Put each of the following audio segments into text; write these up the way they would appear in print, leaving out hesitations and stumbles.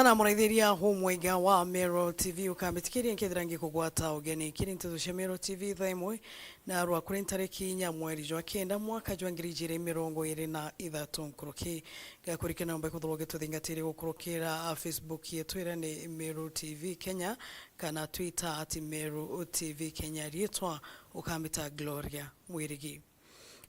na muraithiria humwega wa Meru Tv ukambitikiria nkithirangi kugwata ugeni kiri ntuthushe Meru Tv thaimwe na rwa kuri ntariki nya mweri jwa kenda mwaka jwa 2023 nkuruki gakurikana nomba kuthroge tuthingatire gukurukira Facebook yetu ira ni Meru Tv Kenya kana Twitter @Meru TV Kenya rietwa ukambita Gloria Mwirigi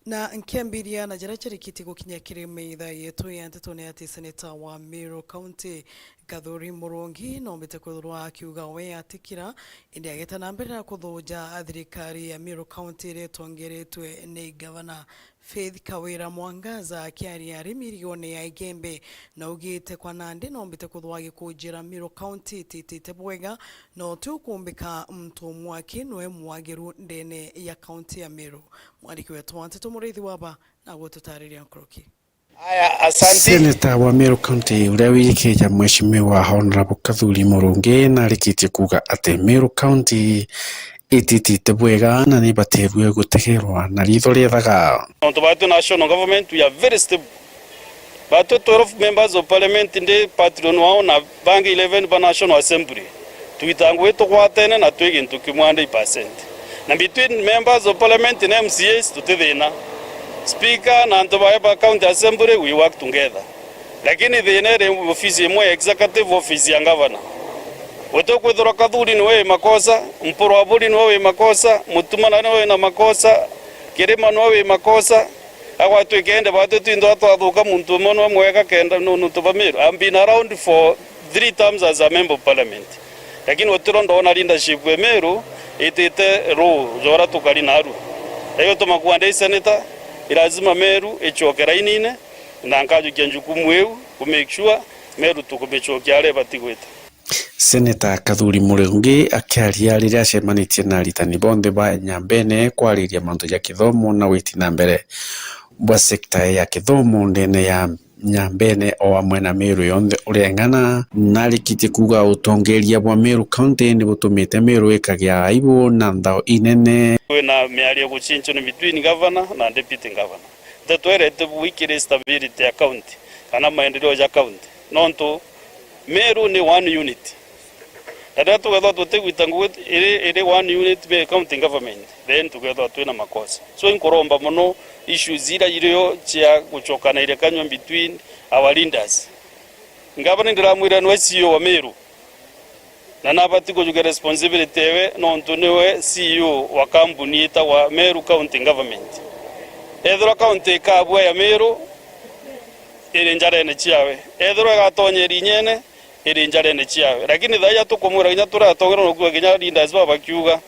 na nkembiria na jarachari kiti gukinya kirime itha yetu ya ntetone ati senator wa Meru County Gathuri Murongi no mbite kuthurwa akiuga we atikira indi ageta na mbere na kuthuja thirikari ya Meru County retongeretwe ni governor Faith Kawira Mwangaza akiari arimi milioni ya igembe na ugite kwa nandi no mbite kuthwa gikujira Meru County titite bwega no tukumbika mtu mwaki nwe mwagiru ndene ya county ya Meru mwariki wetu wanteto murithi waba na gututariria nkroki. Aya, asante. Senator wa Meru County uria wirikija mheshimiwa Honorable Gathuri Murongi na rikitie kuga ati Meru County ititite bwega na ni baterwe gutegerwa na ritho riethaga. On to batu national government we are very stable. But 12 members of parliament ndi patron wao na bangi 11 ba national assembly. Tuitangwe to kwatene na twege ntukimwande %. Na between members of parliament and MCAs tutethina. Speaker na Antoba County Assembly we work together. Lakini the office imwe executive office ya governor. Wote kwethora Gathuri niwe makosa, mporo aburi niwe makosa, mutumana niwe na makosa, kirima niwe makosa. Agwa twekende batu tindo atwaduka muntu mono mweka kenda no Meru. I've been around for 3 terms as a member of parliament. Lakini wote ndo leadership we Meru itete ro jora tukali naru. Eyo tomakuande senator ilazima Meru echokera inine na nkaju kenjukumu eu ku make sure Meru tukubechokia ale batigweta. Senator Gathuri Murongi akiaria riria acemanitie na aritani bonthe ba Nyambene kwariria mantu ya kithomo na witina mbere bwa sekta ya kithomo ndene ya Nyambene o amwe na Meru yonthe urengana na rikitie kuga utongeria bwa Meru County ni butumite Meru ikagia aibu na ndao inene na miario guchincho ni between governor na deputy governor tetwerete wikire stability ya county kana maendeleo ya county nonto Meru ni one unit. Dada tugetha tutegwitangu ire one unit be county government then tugetha twina makosa. So inkoromba muno issues zira iriyo cia guchokana ire kanywa between our leaders. Ngabana ndiramwira nwe CEO wa Meru. Na nabati kujuga responsibility we nonto niwe CEO wa kampuni ita wa Meru County Government. Ethro county kabwa ya Meru iri njarene chiawe. Ethro gatonyeri nyene iri njarene chiawe. Lakini thaya tukumura ginya turatogera no kuga ginya leaders baba kiuga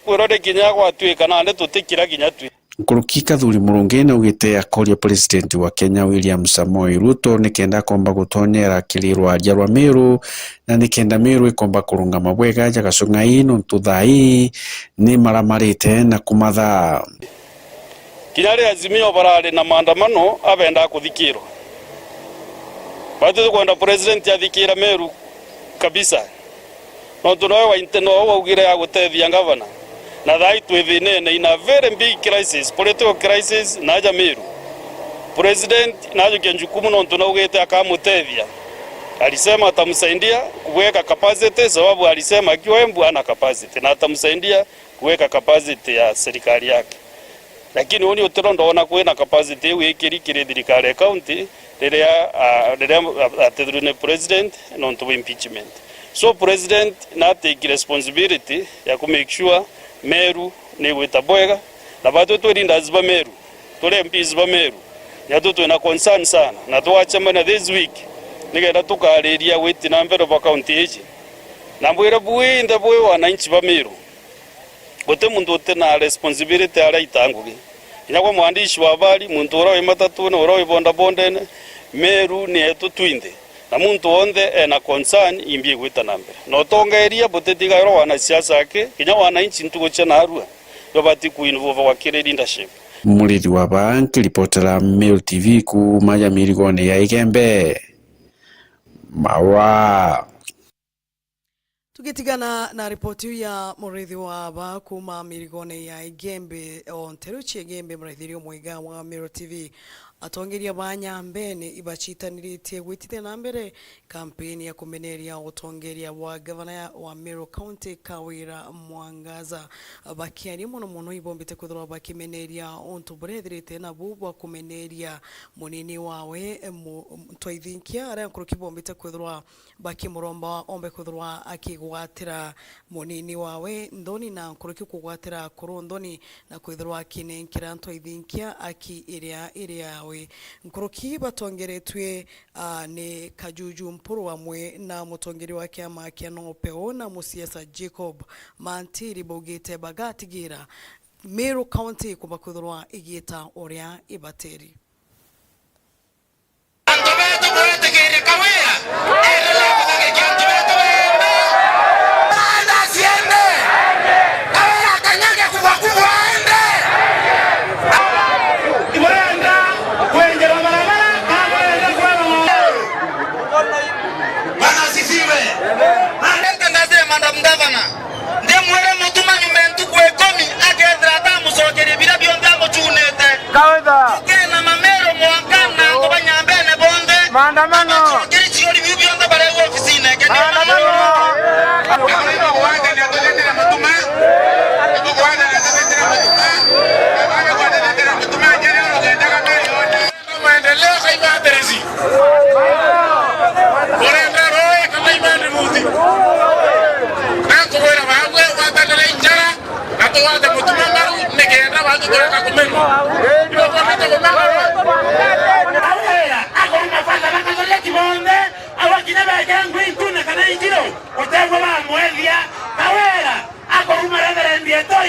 kwirode ginya gwatwika na nde tutikira ginya twi. Nkuruki Gathuri Murongi na ugite akoria president wa Kenya William Samoei Ruto nikenda komba gutonyera kilirwa rya rwa Meru na nikenda Meru ikomba kurunga mabwega jagacunga ino ntuthai ni maramarite na kumatha. Kinyari azimio barale na maandamano abenda kuthikirwa. Batu kwenda president athikira Meru kabisa. No tunawe wa inteno wa ugire ya gutethia governor. Na thai twithinene in a very big crisis, political crisis naja Meru. President najo kenjukumu no tunaugete akamutethia. Alisema atamsaidia kuweka capacity sababu alisema akiwa Embu ana capacity na atamsaidia kuweka capacity ya serikali yake. Lakini oni utero ndona kwena capacity wekiri thirikari ya county rĩrĩa atethurune president no to impeachment. So president na take responsibility ya ku make sure Meru ni wita bwega na batu tulinda ziba Meru tule MPs ba Meru ya tutu na concern sana na tuachama this week nigenda tukariria witi na mbere ba county age na mbwira buinde bwe wananchi ba Meru bote mundu tena responsibility ala itangugi inakwa mwandishi wa habari muntu ora matatu na ora ibonda bondene Meru ni etu twinde na muntu onde na concern imbie gwita nambe no tongeria bote tigaro wana siasa yake kinya wananchi ntugocha na arua yobati kuinvolve wa kire leadership. Murithi wa bank reportera Meru TV ku maya mirigone ya igembe mawa. Tugitigana na ripoti ya murithi wa ba kuma mirigone ya igembe onteruchi igembe mrithirio mwega wa Meru TV atongeria banyambene ibachitaniritie gwitite na mbere kampeni ya kumeneria utongeria wa governor wa Meru County Kawira Mwangaza bakiari muno ibombite kuthirwa bakimeneria untu burethirite na bubwa kumeneria munini wawe twaithinkia aria nkuruki bombite kuthirwa bakimuromba ombe kuthirwa akigwatira munini wawe ndoni na nkuruki kugwatira kuru ndoni na kuthirwa akinenkira twaithinkia aki iria we nkuruki batongeretwe ni Kajuju Mpuru amwe na mutongeri wa kiama kia Nopeo na musiasa Jacob Mantiri bogete bagatigira Meru County kubakuthirwa igita uria ibateri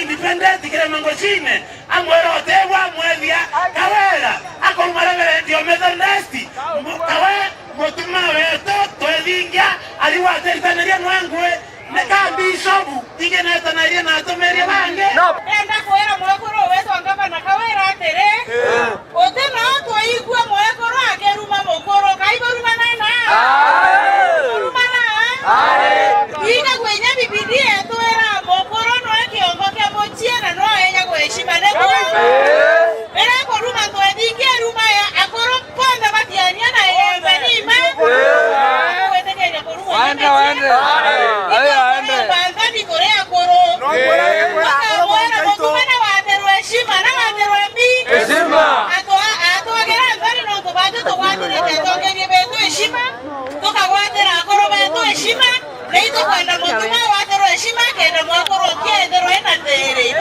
independent kile mangojine amwero tewa mwethia kawera akomara ndio methodist kawe mutuma weto twethingia aliwa teritaneria nwangwe neka bishop tigenetanaria na tomeria bange enda kwera mwekoro weto ngamba na kawera atere otena twaigwa mwekoro akeruma mokoro kaiboruma nana ina kwenye Biblia twera mokoro no ekiongo kya mochiena no enya kweshima neko era koruma twethingia ruma ya akoro kwanda batiania na yembe nima wetegeria koruma wende bangani korea koro wena mokumana wateru heshima na wateru mbi heshima atogera ngani no tobate tobate togerie betu heshima tokawatera akoro betu heshima leito kwenda motuma wateru heshima kenda mwakoro kiendero ena tere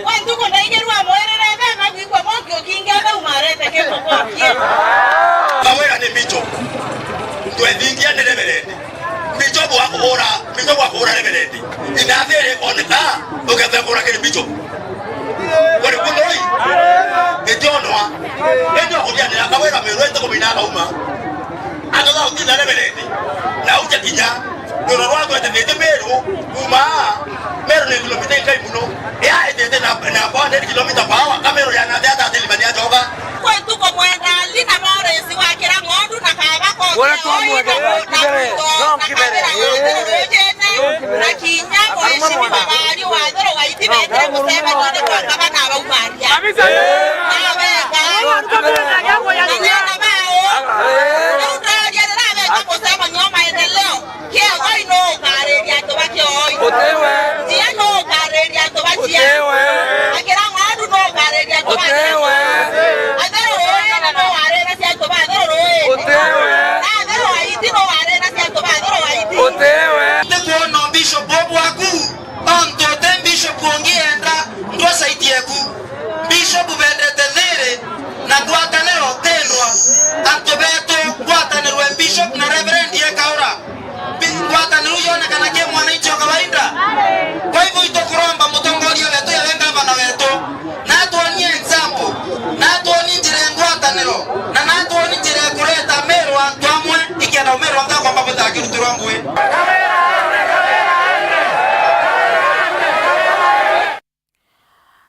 kwantu kona igerwa moerera kana kwikwa mokyo kinga umarete ke mokokie kawera ni bicho twethingia ne reverend bicho bwa reverend inathere oneka ugethe kura ke bicho wale kunoi ejonwa enyo kudia ni akawera merwete kumina kauma akaga utina reverend na uja kinya noro rwako etete Meru kuma Meru ni kilomita kai muno ya etete na bonde kilomita bawa kamero ya na data telimani ya toba kwa tuko mwenda lina more si wakira ngondu na kaba ko wala tu mwenda kibere na kinya ko heshima babali wa doro wa itibete kusema ni kwa kaba na baumaria kabisa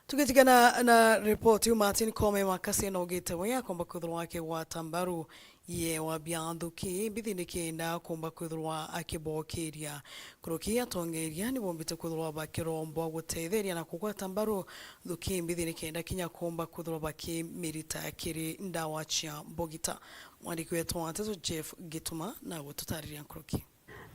tukitigana na report Martin Kome makasi na ugete wea kwamba kuthurwa wake wa Tambaru ye wa bianthuki bithini kenda kumba kwithirwa akibokiria kuruki atongeria ni bombite kwithirwa bakirombo gutetheria na kugwata mbaru thuki bithini kenda kinya kumba kwithirwa bakimirita kiri ndawa cia mbogita. Mwandiki wetu wa Tezo Jeff Gituma na gututariria kuruki.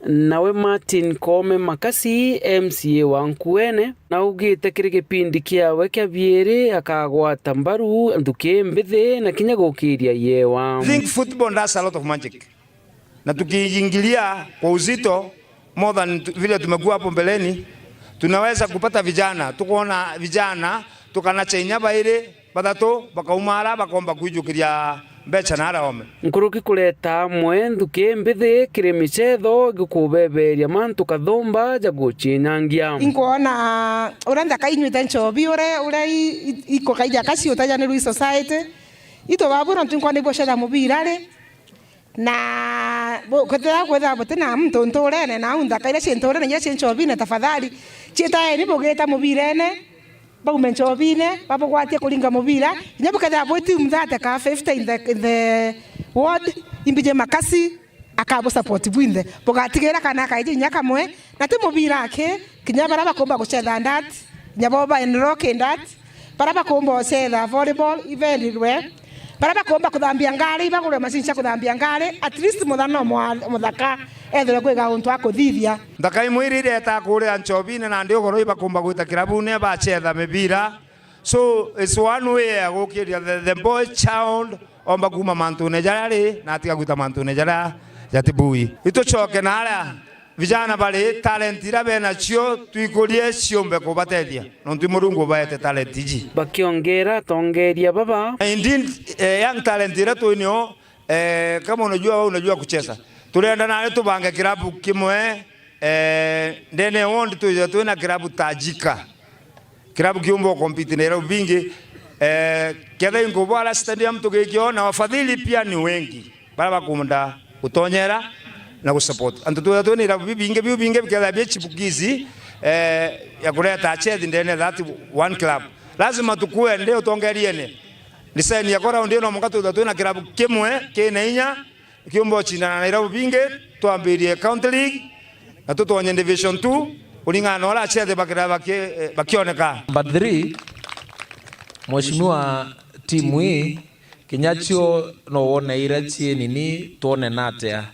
Nawe Martin Kome Makasi MCA wa Nkuene na ugite kiri gipindi kiawe kia bieri akagwata mbaru nthuki mbithi na kinya gukiria yewa. I think football does a lot of magic. Na tukiingilia kwa uzito more than vile tumekuwa hapo mbeleni, tunaweza kupata vijana, tukoona vijana tukanachenya baire batatu bakaumara bakomba kuijukiria mbecha na arome nkuruki kuleta mwe nthuki mbithi kiri michetho gikubeberia mantu kathumba jaguchinyangia inkuona uranda kainyuite nchobi ure iko kaija kasi utajanirwi society ito babura ntunkwa bosha mubira re na kwetha kwetha botena mtu ntorene na unda kaile chentorene ya chenchobi na tafadhali cheta ni bogeta mubirene bagumenchobine babogwatie kulinga mubira nyabukatha boti mthate ka 50 in the ward imbije Makasi akabo support bwinde bogatigera kana kaije nyaka mwe na te mubira ake kinya baraba komba guchetha ndat nyaboba in rock ndat baraba komba chetha volleyball event rwe baraba komba kuthambia ngari bagure masincha kuthambia ngari at least muthano muthaka ethere kwega untu akuthithia ndakai mwirire ta kure anchobine na ndio goro ibakumba gwita kirabune ba chetha mibira. So it's one way agokiria the boy child omba kuma mantune jarari na atiga gwita mantune jara jatibui itochoke na ala vijana bali talent ira bena cio tuikurie ciombe kubatedia nontu murungu baete talent iji bakiongera tongeria baba indeed young talent ira tuinio kama unajua kucheza tulienda na tubange kirabu kimwe ndene wondi tuina kirabu tajika kirabu kiumbo compete na bingi kenda ngobala stadium tugekiona wafadhili pia ni wengi baba kumunda utonyera na kusupport antu tu ni rabu bingi kila bichipukizi ya kuleta achethi ndene that one club lazima tukue ndio tongeriene lisani ya kora ndio no mukatu tu na kirabu kimwe kina kiumbo china na Nairobi bingi tuambirie county league na tutonye division 2 ulingana wala achethi bakira bakioneka. Number 3 mheshimiwa timu hii kinyachio no wone irachi nini tuone natea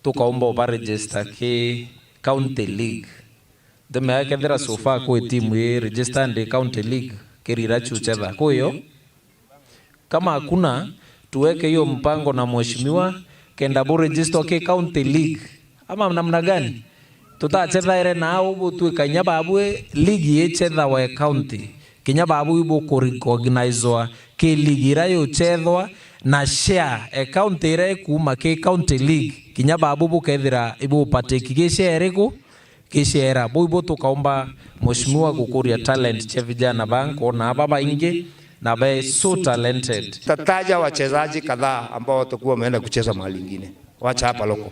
tukaomba uba register ki county league deme yake thera sofa kwa timu hii register ndi county league kirirachi uchetha kuyo kama hakuna tuweke hiyo mpango na mheshimiwa kenda bu register ki county league ama namna gani tutachetha ire nao tuikanya babwe league yechetha wa county kinya babu ibo kurecognizwa ke league ira yo chethwa na share account ira kuma ke county league kinya babu bukethira ibo pateki ke share ko ke share ibo tukaomba mheshimiwa kukuria talent cha vijana banko na baba inge na ba so talented. Tataja wachezaji kadhaa ambao watakuwa wameenda kucheza mahali nyingine wacha hapa loko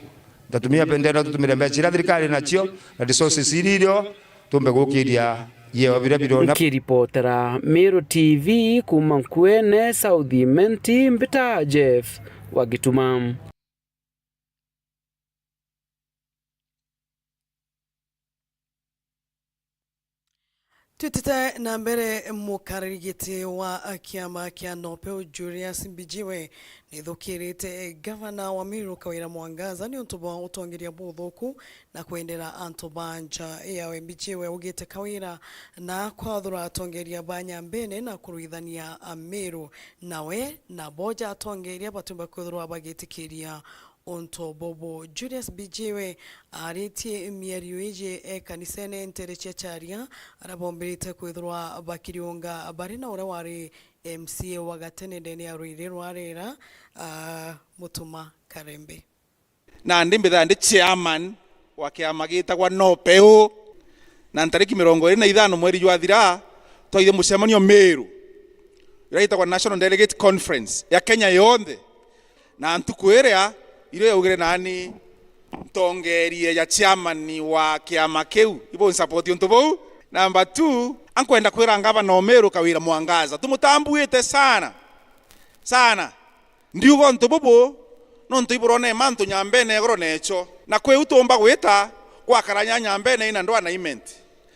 tatumia bendera tutumire mbechi thirikari nacio na resources iririo tumbe gukiria yewa vile birona kiripotera Meru TV kuma Nkuene South Menti Mbita Jeff Wagituma. Tutite na mbere mukarigiti wa kiama kia Nopeo Julius Mbijiwe nithukirite gavana wa Meru Kawira Mwangaza ni untuba utongeria buthuku na kuendera antubanja yawe Mbijiwe ugite Kawira na kwathura atongeria banya mbene na kuruithania Meru nawe na boja atongeria batumba kuthurwa bagitikiria onto bobo Julius Mbijiwe aritie mieri ije kanisene ntereche charia arabomberite kwithurwa bakiriunga bari na ura wari MCA wagatene ndene ya ruiriro arera Mutuma Karembe na ndimbitha ndi chairman wa kiama gitagwa Nopeo na ntariki 25 mweri jwa thira twaithe mucemanio Meru iraitagwa National Delegate Conference ya Kenya yonthe na ntukwiria ile yaugire nani tongerie ya chairman wa kiama kiu ibo support untu bau. Number 2 ankwenda kwira ngavana Meru Kawira Mwangaza tumutambuite sana ndiugo untu bubu nontu iburone mantu nyambene egoro necho na kwe utomba gwita gwakaranya nyambene ina ndo anaiment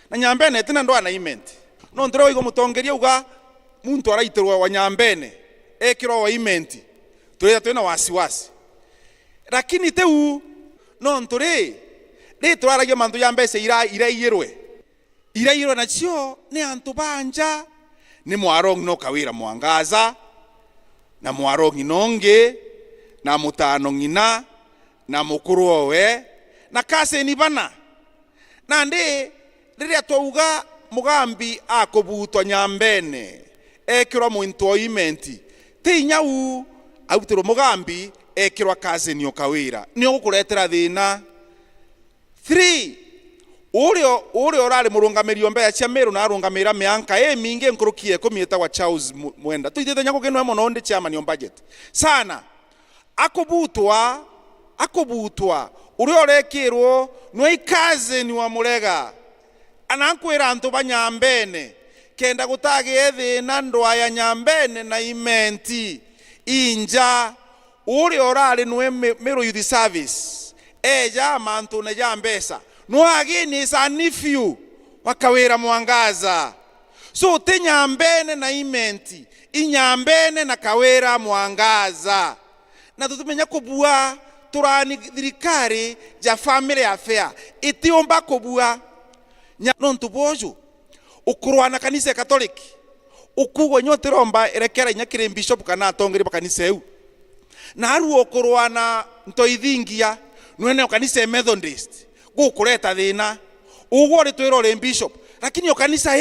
na nyambene tina ndo anaiment nontu rero igo mutongeria uga muntu araitirwa wa nyambene ekiro wa imenti tureta twina wasiwasi lakini teu nontu ri twaragia mantu ya mbese iraiyirwe nacio ni antu banja ni mwarong no kawira mwangaza na mwarong inonge na mutano ngina na mukuru owe na kase ni bana na ndi riria twauga mugambi akobutwa nyambene ekirwa muntu oimenti tinyau autiro mugambi ekirwa kase ni okawira ni okukuretera thina 3 Uri orari murungamiri mbea cia Meru na arungamira mianka mingi nkurukie komieta wa Charles Mwenda tuitete nyako kenwe mono ndi chairman on budget sana akobutwa uri orekirwo no ikaze ni wa murega anankwira antu banyambene kenda gutage thina ndwa ya nyambene na imenti inja uri orari nwe Meru Youth Service eja mantu ne jambesa no agini sa nephew wakawira mwangaza so tenyambene na imenti inyambene na kawira mwangaza na tutumenya kubua turani thirikari ja family affair itiomba kubua nontu boju ukurwana kanisa Catholic ukugwa nyotiromba erekera nyakire bishop kana atongere kanisa eu na aru ukurwana ntoithingia nwene kanisa Methodist gukureta thina ugo ri twiro ri bishop lakini yo kanisa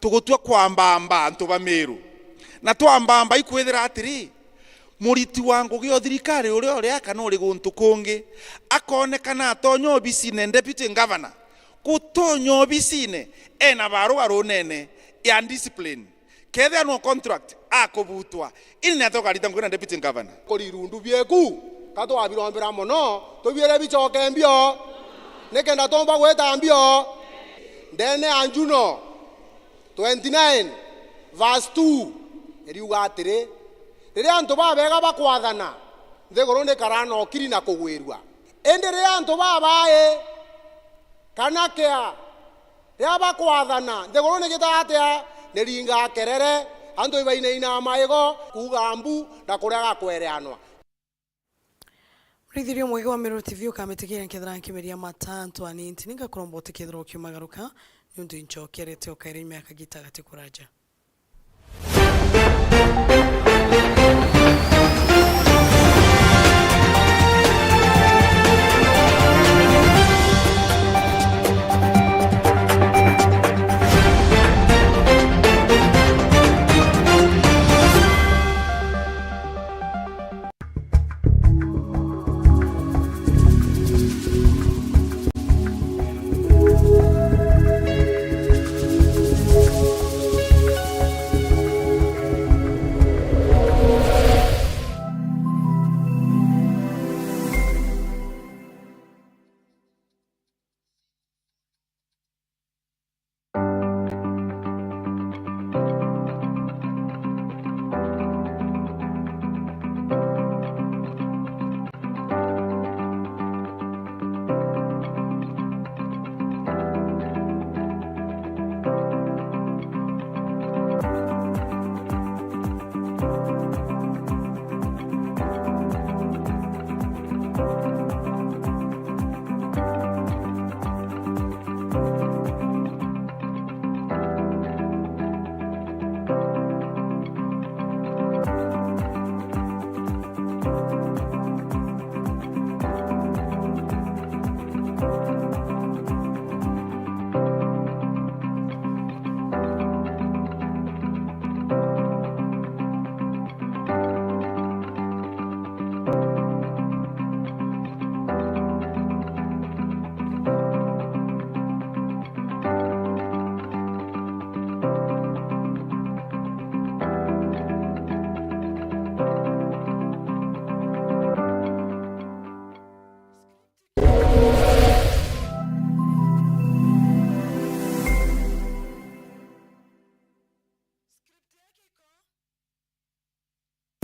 tugutua kwambamba antu ba Meru na twambamba ikwithira atiri muriti wangu gyo thirikari uri akana uri guntu kungi akonekana atonyo obisine deputy governor kutonyo obisine ena baru arunene ya discipline kethe no contract akobutwa ini atokarita nguna deputy governor korirundu bieku kato abirombera mono tobiere bichoke mbio nekenda tomba gweta mbio ndene anjuno 29 verse 2 eriuga atire riria antu babega bakwathana thegoro ne karano kiri na kugwirwa ende riria antu babae kanakea riria bakwathana thegoro ne gitatea neringa kerere antu ibaine ina maigo kuga mbu na kurega kwereanwa Rithirio mwege wa Meru TV ukametikia nkethera nkimeria matantu aninti ninga kurombo tekethero kiumagaruka nyundu inchokerete okaire miaka gitagati kuraja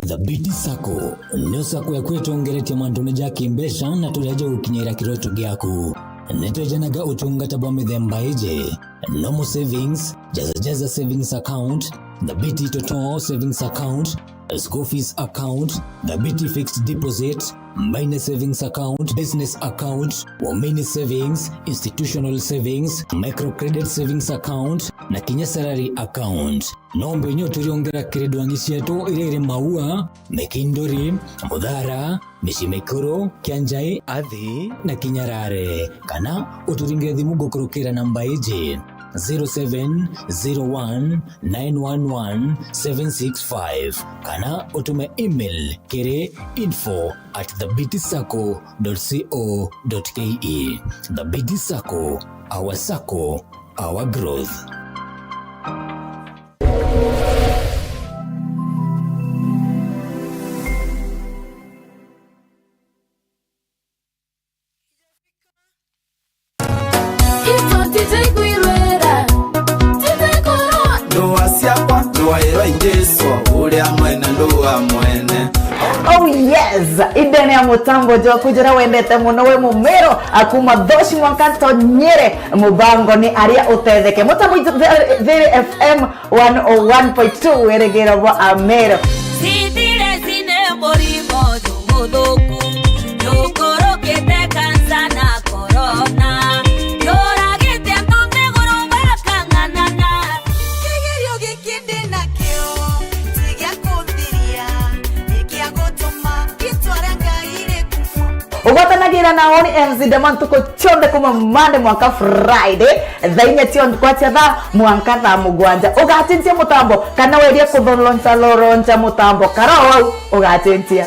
The BT Sacco nyo sako ya kwetu ongeretia mandone jaki mbesha na tureja ukinyera kiroto gyaku. Netwejanaga utungata bwa mithemba eje. Normal savings, jaza savings account, the BT Total savings account, a school fees account, the BT fixed deposit, minor savings account, business account, women savings, institutional savings, microcredit savings account, na kinya salary account. Nombe nyo tuliongera kredo angisieto irere maua, mekindori, mudhara, mishimekuro, kianjai, adhi, na kinyarare. Kana uturingire thimu gokorokera namba eje 0701911765. Kana utume email kere info@thebtsacco.co.ke. The BT Sacco, our Sacco, our growth. Oh yes, idene ya mutambo jo kujira wendete muno we mumero akuma doshi mwankanto nyere mubango ni aria utetheke mutambo Vere FM 101.2 weregera wa amero Sitire sine morimo mudoku yokoro kete kansa na corona yora kete tonde goroba kanganana kigerio gikinde nakyo sigia kodiria ikia gotoma kitwaranga ile Ugatanagira na oni MC Daman tuko chonde kuma Monday mwaka Friday dhainya tion kwa tha mwanka tha mugwanja ugatintia mutambo kana weria kudholoncha loroncha mutambo karao ugatintia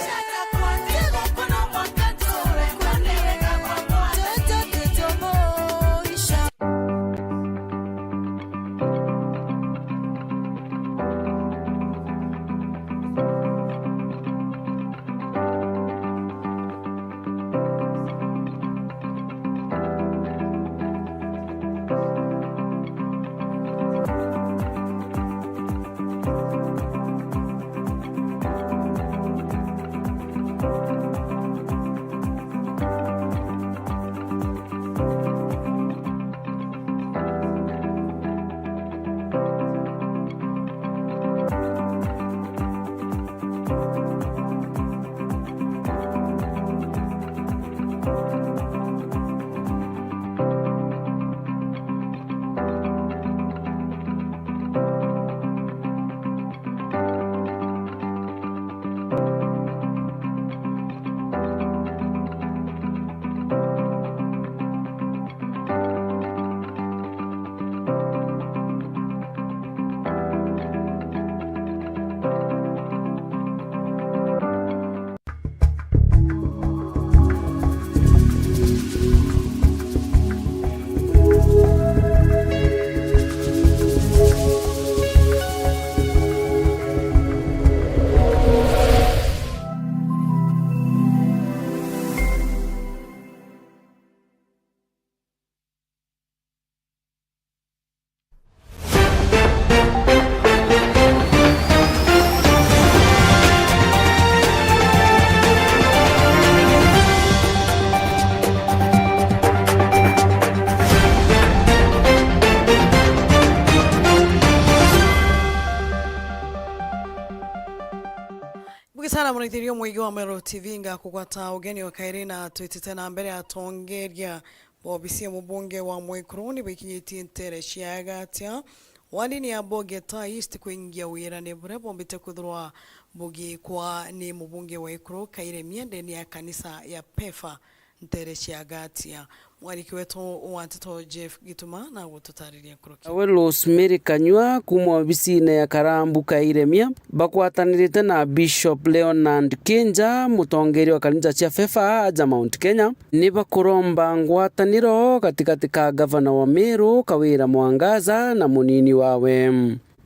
Sana mwanitirio mwigi wa Meru Tv nga kukwata ugeni wa kairina tuitite na mbere atongeria bobisia mubunge wa Mwekuruni bikinyiti ntere shiagatia wandini ya boge ta east kuingia wira ne bure bombite kudrwa bogi kwa ni mubunge wa Ikuru kaire miende ni ya kanisa ya Pefa ntere shiagatia mwariki wetu wantito Jeff Gituma na wututariria kuruki awe Rosemary Kanywa kumwa bisine ya Karambu Kairemia bakwatanirite na Bishop Leonard Kinja mutongeri wa kanisa cia Pefa aja Mount Kenya ni bakuromba ngwataniro katikati ka governor wa Meru Kawira Mwangaza na munini wawe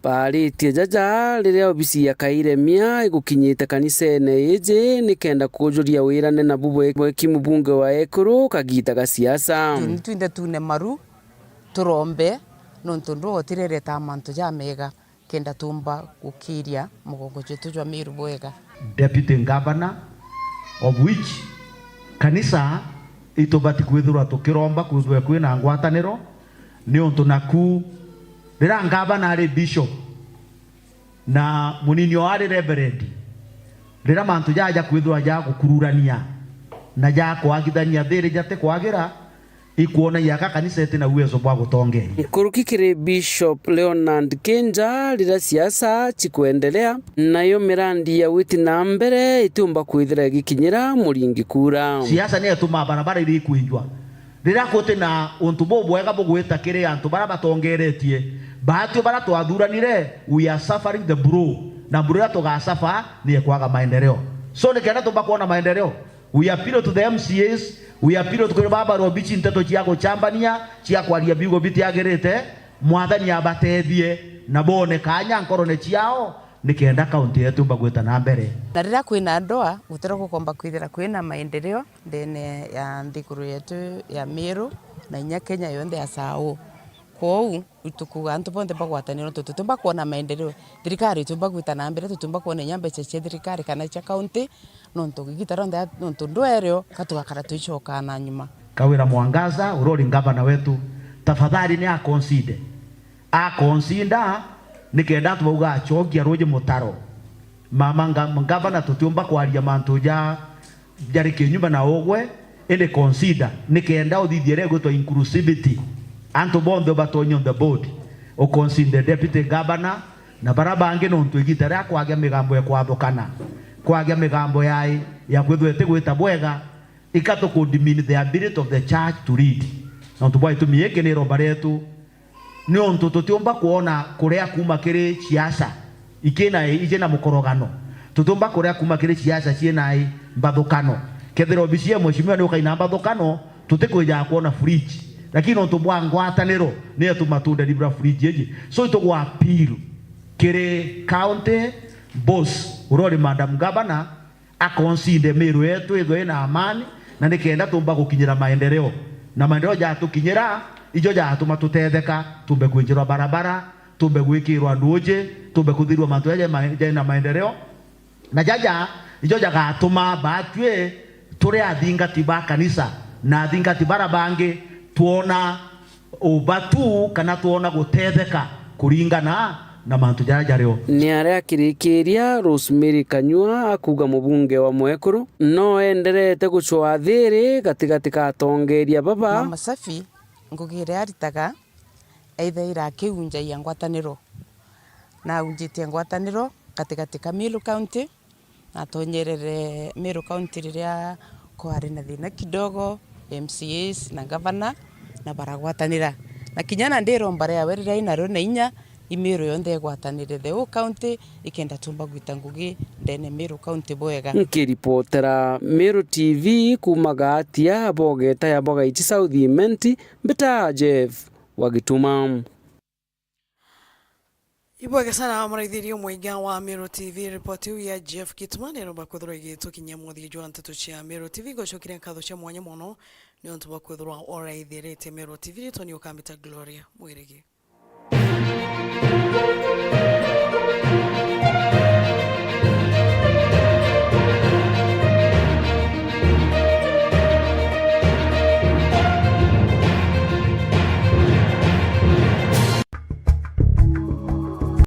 Paritie jaja riria obisi ya Kairemia igukinyite kanisene eje nikenda kujuria wirane na bubu ekimubunge wa Ikuru kagita ga siasa twinde tune maru turombe nontondo otirere tamanto ja mega kenda tumba gukiria mugongo chetu jwa Meru bwega deputy governor, of which kanisa itobati kwithura tukiromba kwithwe kwina ngwataniro ni untu naku rira ngavana ari bishop na munini ari reverend rira mantu jaja kwithura ja gukururania na ja kwagithania thiri jate kwagira ikuona yaka kanisa ete uwezo bwa gutongeria kurukikire Bishop Leonard Kenja rira siasa chikuendelea nayo mirandi ya witi na mbere itumba kwithira gikinyira muringi kura siasa ni etuma barabara iri kuinjwa rira kote na untu bobwega bugwita kire antu bara batongeretie baatio bara twathuranire we are suffering the bro na bro tugasafa ni ekwaga maendeleo so nikenda tumba kuona maendeleo we appeal to the MCAs we appeal to baba robichi nteto chiako chambania chiakwaria bigo biti agerete mwathani abatethie na bone kanya nkorone chiao nikenda kaunti yetu bagweta na mbere na rira kwina ndoa gutera gukomba kwithira kwina maendeleo ndene ya nthikuru yetu ya Meru na inya Kenya yonde ya sao kwou utukuga antu bonde bagwataniro tutumba kuona maendeleo thirikari tumba gwita na mbere tutumba kuona nyambe cia thirikari kana cia kaunti nonto gigitara nda nonto ndwereo katugakara tuicoka na nyuma Kawira Mwangaza urori ngavana wetu tafadhali ni akonsinda nikenda tuuga achokia roje mutaro mama ngavana tutumba kwaria mantu ja jari kinyumba na ogwe ende consider nikenda uthithiere gutwa inclusivity antu bondo batonyo the board o consider deputy governor na barabange nonto igitara kwage migambo ya kwathukana kwage migambo ya kwithwete gwita bwega ikato condemn the ability of the church to lead nonto bwa itumieke ni romba retu ni onto tutumba kuona kuria kuma kiri siasa ikena ije na mukorogano tutumba kuria kuma kiri siasa ciena mbathukano kethero bicie mweshimiwa ni ukaina mbathukano tutikuja kuona fridge lakini onto bwa ngwataniro ni atumatunda libra fridge eji so itogwa appeal kiri county boss urori madam governor akonsinde Meru yetu ithwe na amani na nikenda tumba gukinyira maendeleo na maendeleo ja tukinyira ijo ja tumatutetheka tumbe kwinjirwa barabara tumbe gwikirwa nduje tumbe kuthirwa mantu ya na maendeleo na jaja ijo ja gatuma batwe turi athingati ba kanisa na athingati barabange tuona ubatu kana tuona gutetheka kuringana na mantu jajareo ni aria kirikiria Rosemary Kanyua akuga mubunge wa Mwekuru no enderete gucwa thiri gatigati ka tongeria baba mama safi ngugire aritaga either kiunja ya ngwataniro na unjitie ngwataniro katikati ka Meru County na tonyerere Meru County riria kwari na thina kidogo MCAs na governor na baragwatanira na kinyana ndiro mbare ya werira inaro na inya Meru yonde gwatanire the whole county ikenda tumba gwita ngugi ndene Meru County bwega nkiripotera Meru TV kumagatia abogeta ya boga ichi South Imenti mbita Jeff wagituma ibwege sana muraithirio muinga wa Meru TV report ya Jeff Kitman roba kuthura gitu kinyamuthi jwa nteto cia Meru TV gocokire nkatho cia mwanya muno ni ontu ba kuthura oraithirite Meru TV toni ukambita Gloria mwirigi. Thank you.